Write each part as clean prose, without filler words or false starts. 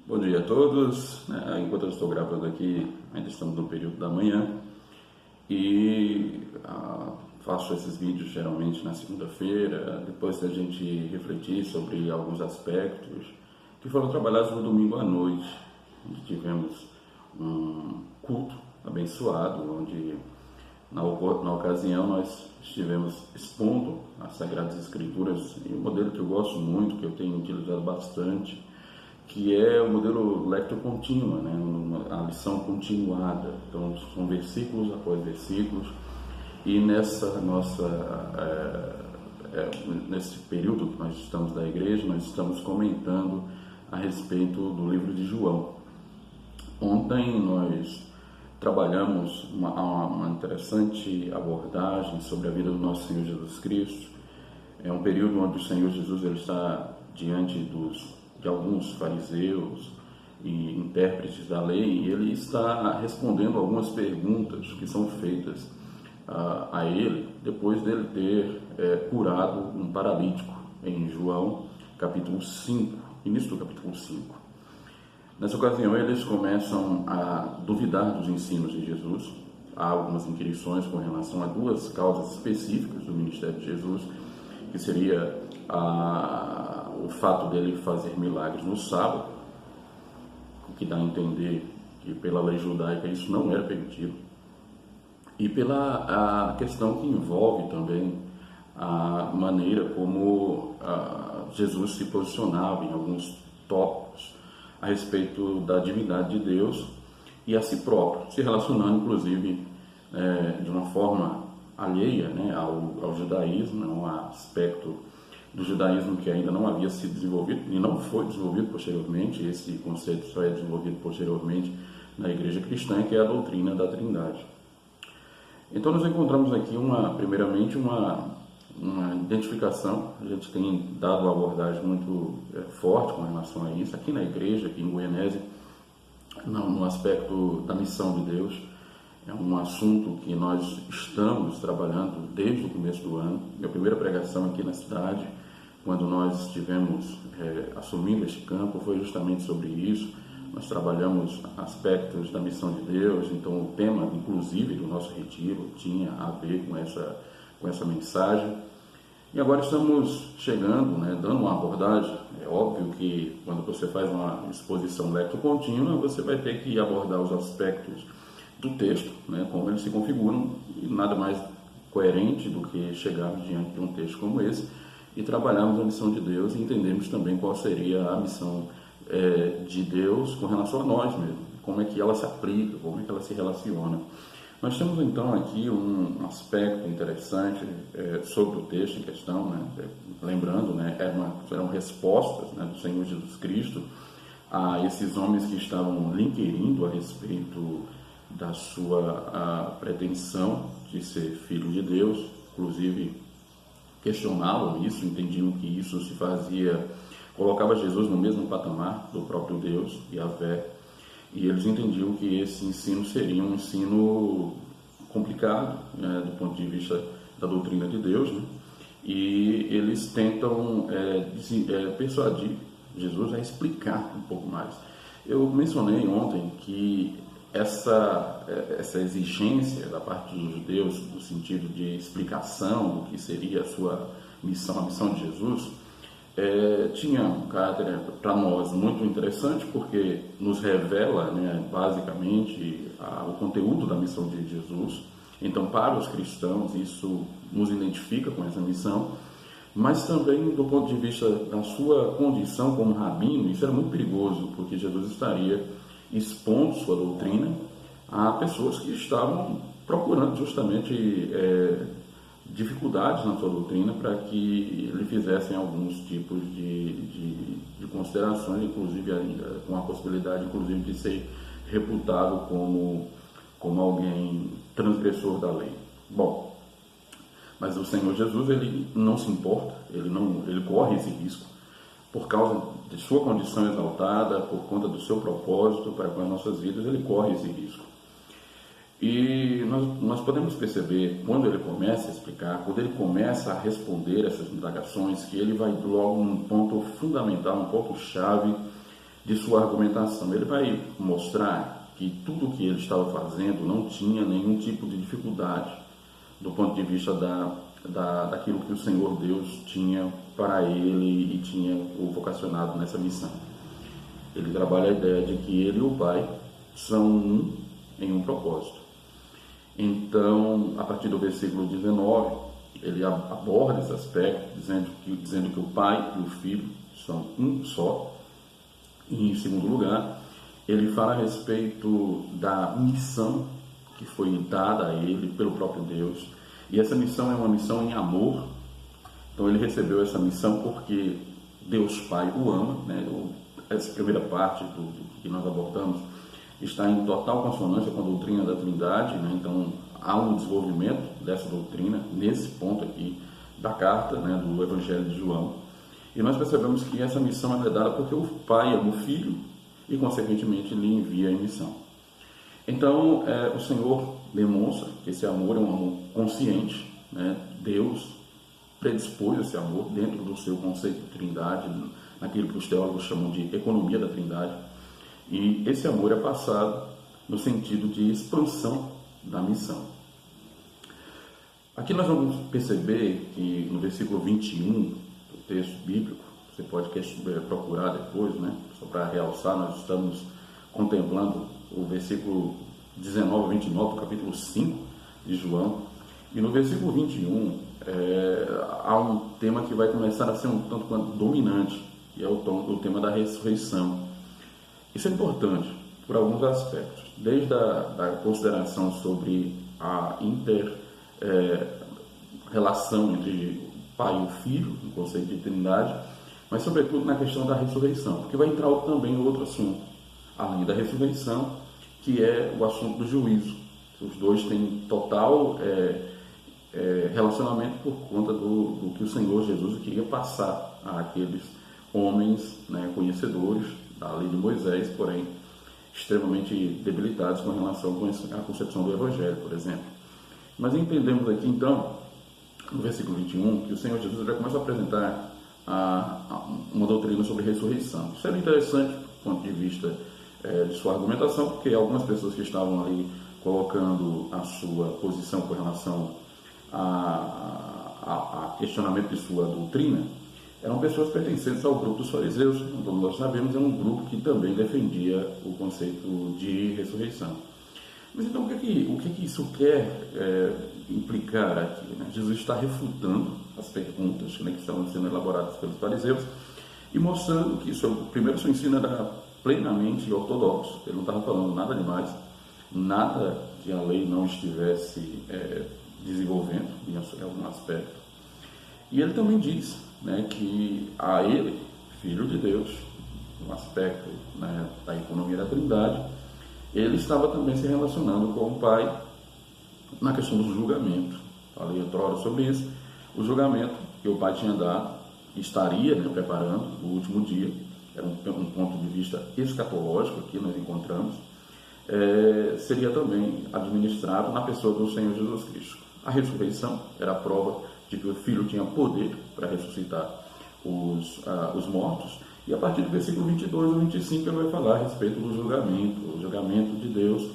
Bom dia a todos. Enquanto eu estou gravando aqui, ainda estamos no período da manhã e faço esses vídeos geralmente na segunda-feira, depois da gente refletir sobre alguns aspectos que foram trabalhados no domingo à noite, onde tivemos um culto abençoado, onde na ocasião nós estivemos expondo as Sagradas Escrituras em um modelo que eu gosto muito, que eu tenho utilizado bastante, que é o modelo lectio continua, né? A lição continuada. Então, são versículos após versículos, e nesse período que nós estamos da igreja, nós estamos comentando a respeito do livro de João. Ontem nós trabalhamos uma interessante abordagem sobre a vida do nosso Senhor Jesus Cristo. É um período onde o Senhor Jesus ele está diante de alguns fariseus e intérpretes da lei, e ele está respondendo algumas perguntas que são feitas a ele, depois dele ter curado um paralítico, em João capítulo 5, início do capítulo 5. Nessa ocasião, eles começam a duvidar dos ensinos de Jesus. Há algumas inquirições com relação a duas causas específicas do ministério de Jesus, que seria o fato dele fazer milagres no sábado, o que dá a entender que pela lei judaica isso não era permitido, e pela a questão que envolve também a maneira como Jesus se posicionava em alguns tópicos a respeito da divindade de Deus e a si próprio, se relacionando inclusive de uma forma alheia, né, ao judaísmo, um aspecto do judaísmo que ainda não havia sido desenvolvido e não foi desenvolvido posteriormente. Esse conceito só é desenvolvido posteriormente na igreja cristã, que é a doutrina da Trindade. Então nós encontramos aqui primeiramente uma identificação. A gente tem dado uma abordagem muito forte com relação a isso aqui na igreja, aqui em Goianésia, no aspecto da missão de Deus. É um assunto que nós estamos trabalhando desde o começo do ano. Minha primeira pregação aqui na cidade, quando nós estivemos assumindo este campo, foi justamente sobre isso. Nós trabalhamos aspectos da missão de Deus, então o tema, inclusive, do nosso retiro tinha a ver com essa mensagem. E agora estamos chegando, dando uma abordagem. É óbvio que quando você faz uma exposição lecto-contínua, você vai ter que abordar os aspectos do texto, como eles se configuram, e nada mais coerente do que chegarmos diante de um texto como esse e trabalharmos a missão de Deus e entendermos também qual seria a missão de Deus com relação a nós mesmos, como é que ela se aplica, como é que ela se relaciona. Nós temos então aqui um aspecto interessante sobre o texto em questão, lembrando, eram respostas do Senhor Jesus Cristo a esses homens que estavam lhe inquirindo a respeito da sua pretensão de ser filho de Deus, inclusive questionavam isso, entendiam que isso se fazia, colocava Jesus no mesmo patamar do próprio Deus, Yahvé, e eles entendiam que esse ensino seria um ensino complicado, do ponto de vista da doutrina de Deus, e eles tentam persuadir Jesus a explicar um pouco mais. Eu mencionei ontem que essa exigência da parte dos judeus, no sentido de explicação do que seria a sua missão, a missão de Jesus, tinha um caráter para nós muito interessante, porque nos revela, basicamente, o conteúdo da missão de Jesus. Então, para os cristãos, isso nos identifica com essa missão, mas também do ponto de vista da sua condição como rabino, isso era muito perigoso, porque Jesus estaria expondo sua doutrina a pessoas que estavam procurando justamente dificuldades na sua doutrina para que lhe fizessem alguns tipos de considerações, inclusive com a possibilidade inclusive de ser reputado como alguém transgressor da lei. Bom, mas o Senhor Jesus ele não se importa, ele corre esse risco por causa de sua condição exaltada, por conta do seu propósito para com as nossas vidas, ele corre esse risco. E nós podemos perceber, quando ele começa a explicar, quando ele começa a responder essas indagações, que ele vai logo num ponto fundamental, um ponto-chave de sua argumentação. Ele vai mostrar que tudo o que ele estava fazendo não tinha nenhum tipo de dificuldade do ponto de vista daquilo que o Senhor Deus tinha para ele e tinha o vocacionado nessa missão. Ele trabalha a ideia de que ele e o Pai são um em um propósito. Então, a partir do versículo 19, ele aborda esse aspecto, dizendo que o Pai e o Filho são um só. E, em segundo lugar, ele fala a respeito da missão que foi dada a ele pelo próprio Deus. E essa missão é uma missão em amor. Então, ele recebeu essa missão porque Deus Pai o ama, né? Essa primeira parte do que nós abordamos está em total consonância com a doutrina da Trindade, né? Então, há um desenvolvimento dessa doutrina nesse ponto aqui da carta, né, do Evangelho de João. E nós percebemos que essa missão é dada porque o Pai ama o Filho e, consequentemente, lhe envia em missão. Então, o Senhor demonstra que esse amor é um amor consciente, né? Deus predispôs esse amor dentro do seu conceito de Trindade, naquilo que os teólogos chamam de economia da Trindade. E esse amor é passado no sentido de expansão da missão. Aqui nós vamos perceber que no versículo 21 do texto bíblico, você pode procurar depois, né? Só para realçar, nós estamos contemplando o versículo 19 a 29 do capítulo 5 de João. E no versículo 21 há um tema que vai começar a ser um tanto quanto dominante, e é o tema da ressurreição. Isso é importante por alguns aspectos, desde a consideração sobre a relação entre o Pai e o Filho, no conceito de Trindade, mas sobretudo na questão da ressurreição, porque vai entrar também outro assunto, além da ressurreição, que é o assunto do juízo. Os dois têm total relacionamento por conta do que o Senhor Jesus queria passar àqueles homens, né, conhecedores da lei de Moisés, porém extremamente debilitados com relação à concepção do Evangelho, por exemplo. Mas entendemos aqui, então, no versículo 21, que o Senhor Jesus já começa a apresentar uma doutrina sobre ressurreição. Isso é interessante do ponto de vista de sua argumentação, porque algumas pessoas que estavam ali colocando a sua posição com relação a questionamento de sua doutrina, eram pessoas pertencentes ao grupo dos fariseus, como nós sabemos, é um grupo que também defendia o conceito de ressurreição. Mas então, o que isso quer implicar aqui, né? Jesus está refutando as perguntas, né, que estavam sendo elaboradas pelos fariseus e mostrando que, primeiro, seu ensino era plenamente ortodoxo. Ele não estava falando nada demais, nada que a lei não estivesse desenvolvendo em algum aspecto. E ele também diz, né, que a ele, Filho de Deus, no aspecto, né, da economia da Trindade, ele estava também se relacionando com o Pai na questão do julgamento. Falei outrora sobre isso. O julgamento que o Pai tinha dado, estaria, né, preparando no último dia, era um ponto de vista escatológico que nós encontramos, seria também administrado na pessoa do Senhor Jesus Cristo. A ressurreição era a prova de que o Filho tinha poder para ressuscitar os mortos. E a partir do versículo 22 ao 25 ele vai falar a respeito do o julgamento de Deus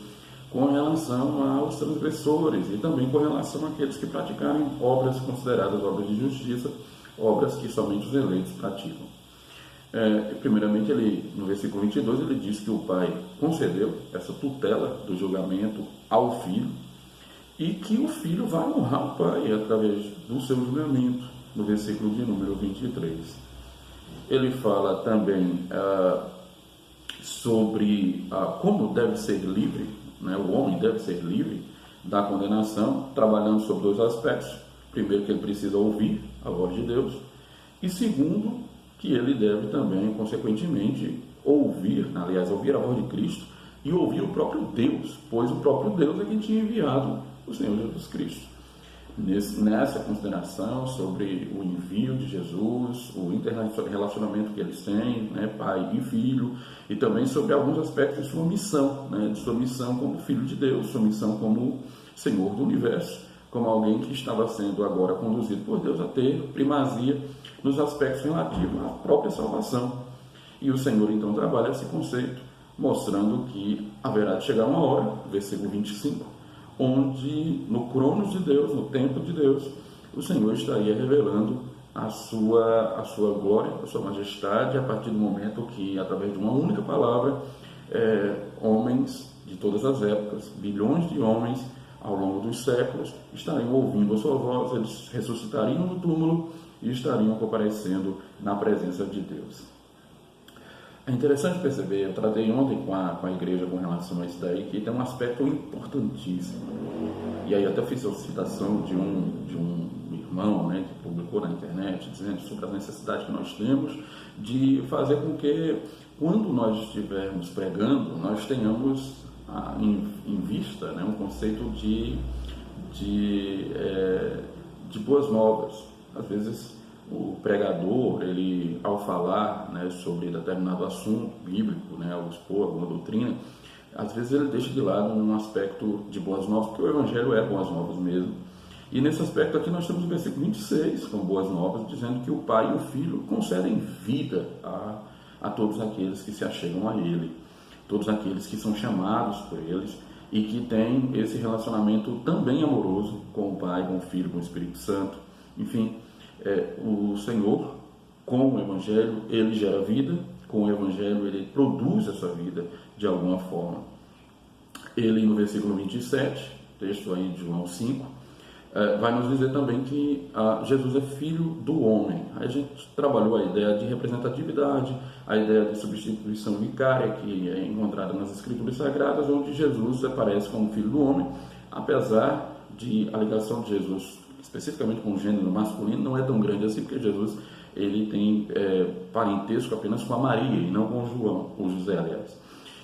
com relação aos transgressores e também com relação àqueles que praticarem obras consideradas obras de justiça, obras que somente os eleitos praticam. Primeiramente, no versículo 22, ele diz que o Pai concedeu essa tutela do julgamento ao Filho e que o Filho vai honrar o Pai através do seu julgamento, no versículo de número 23. Ele fala também sobre como deve ser livre, né, o homem deve ser livre da condenação, trabalhando sobre dois aspectos. Primeiro, que ele precisa ouvir a voz de Deus, e segundo, que ele deve também, consequentemente, ouvir a voz de Cristo e ouvir o próprio Deus, pois o próprio Deus é quem tinha enviado o Senhor Jesus Cristo. Nessa consideração sobre o envio de Jesus, o interrelacionamento que eles têm, né, Pai e Filho, e também sobre alguns aspectos de sua missão, né, de sua missão como Filho de Deus, sua missão como Senhor do Universo, como alguém que estava sendo agora conduzido por Deus a ter primazia nos aspectos relativos à própria salvação. E o Senhor então trabalha esse conceito, mostrando que haverá de chegar uma hora, versículo 25, onde no cronos de Deus, no tempo de Deus, o Senhor estaria revelando a sua glória, a sua majestade, a partir do momento que, através de uma única palavra, homens de todas as épocas, bilhões de homens ao longo dos séculos, estariam ouvindo a sua voz, eles ressuscitariam no túmulo e estariam comparecendo na presença de Deus. É interessante perceber, eu tratei ontem com a igreja com relação a isso daí, que tem um aspecto importantíssimo. E aí até fiz a citação de um irmão, né, que publicou na internet, dizendo sobre a necessidade que nós temos de fazer com que, quando nós estivermos pregando, nós tenhamos em vista, né, um conceito de boas novas. Às vezes o pregador, ele, ao falar, né, sobre determinado assunto bíblico, né, ao expor alguma doutrina, às vezes ele deixa de lado um aspecto de boas novas, porque o Evangelho é boas novas mesmo. E nesse aspecto aqui nós temos o versículo 26, com boas novas, dizendo que o Pai e o Filho concedem vida a todos aqueles que se achegam a Ele, todos aqueles que são chamados por eles e que têm esse relacionamento também amoroso com o Pai, com o Filho, com o Espírito Santo. Enfim, o Senhor, com o Evangelho, ele gera vida, com o Evangelho ele produz essa vida de alguma forma. Ele, no versículo 27, texto aí de João 5, vai nos dizer também que Jesus é filho do homem. A gente trabalhou a ideia de representatividade, a ideia de substituição vicária, que é encontrada nas Escrituras Sagradas, onde Jesus aparece como filho do homem, apesar de a ligação de Jesus, especificamente com o gênero masculino, não é tão grande assim, porque Jesus ele tem parentesco apenas com a Maria e não com o João, com José, aliás.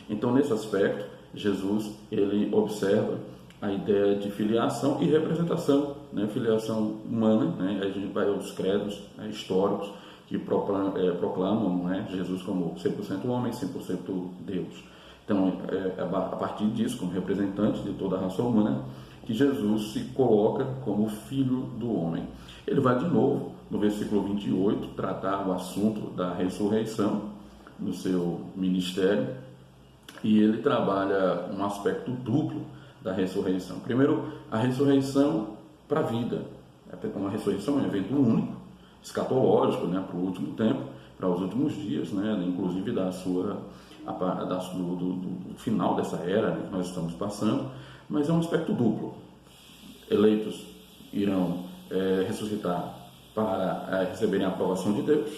Então, nesse aspecto, Jesus ele observa a ideia de filiação e representação, né? Filiação humana, né? A gente vai aos credos, né, históricos que proclamam, né, Jesus como 100% homem, 100% Deus. Então, a partir disso, como representante de toda a raça humana, que Jesus se coloca como filho do homem. Ele vai de novo, no versículo 28, tratar o assunto da ressurreição no seu ministério, e ele trabalha um aspecto duplo da ressurreição. Primeiro, a ressurreição para a vida. Uma ressurreição é um evento único, escatológico, né, para o último tempo, para os últimos dias, né, inclusive do final dessa era, né, que nós estamos passando, mas é um aspecto duplo. Eleitos irão ressuscitar para receberem a aprovação de Deus,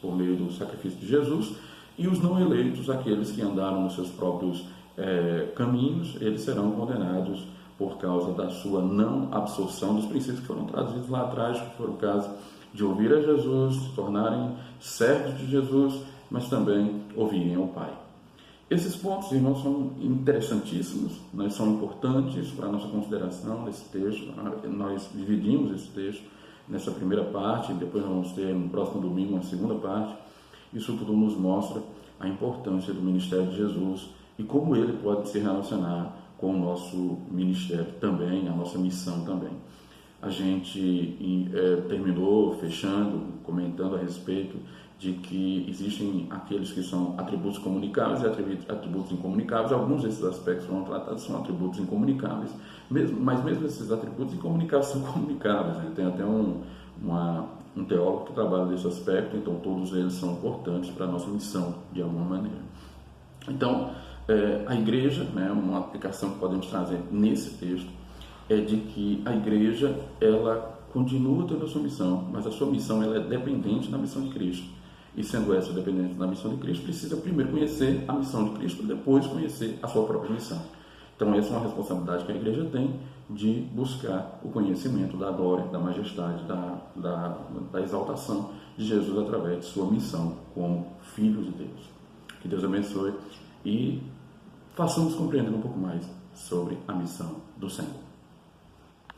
por meio do sacrifício de Jesus, e os não eleitos, aqueles que andaram nos seus próprios caminhos, eles serão condenados por causa da sua não absorção dos princípios que foram trazidos lá atrás, que foi o caso de ouvir a Jesus, se tornarem servos de Jesus, mas também ouvirem ao Pai. Esses pontos, irmãos, são interessantíssimos, né? São importantes para a nossa consideração nesse texto. Nós dividimos esse texto nessa primeira parte, depois nós vamos ter no próximo domingo uma segunda parte. Isso tudo nos mostra a importância do ministério de Jesus e como ele pode se relacionar com o nosso ministério também, a nossa missão também. A gente terminou fechando, comentando a respeito de que existem aqueles que são atributos comunicáveis e atributos incomunicáveis. Alguns desses aspectos foram tratados, são atributos incomunicáveis, mas mesmo esses atributos incomunicáveis são comunicáveis, né? Tem até um teólogo que trabalha nesse aspecto, então todos eles são importantes para a nossa missão, de alguma maneira. Então, a igreja, né, uma aplicação que podemos trazer nesse texto, é de que a igreja, ela continua tendo a sua missão, mas a sua missão ela é dependente da missão de Cristo. E sendo essa dependente da missão de Cristo, precisa primeiro conhecer a missão de Cristo, e depois conhecer a sua própria missão. Então essa é uma responsabilidade que a igreja tem, de buscar o conhecimento da glória, da majestade, da exaltação de Jesus através de sua missão como Filho de Deus. Que Deus abençoe e façamos compreender um pouco mais sobre a missão do Senhor.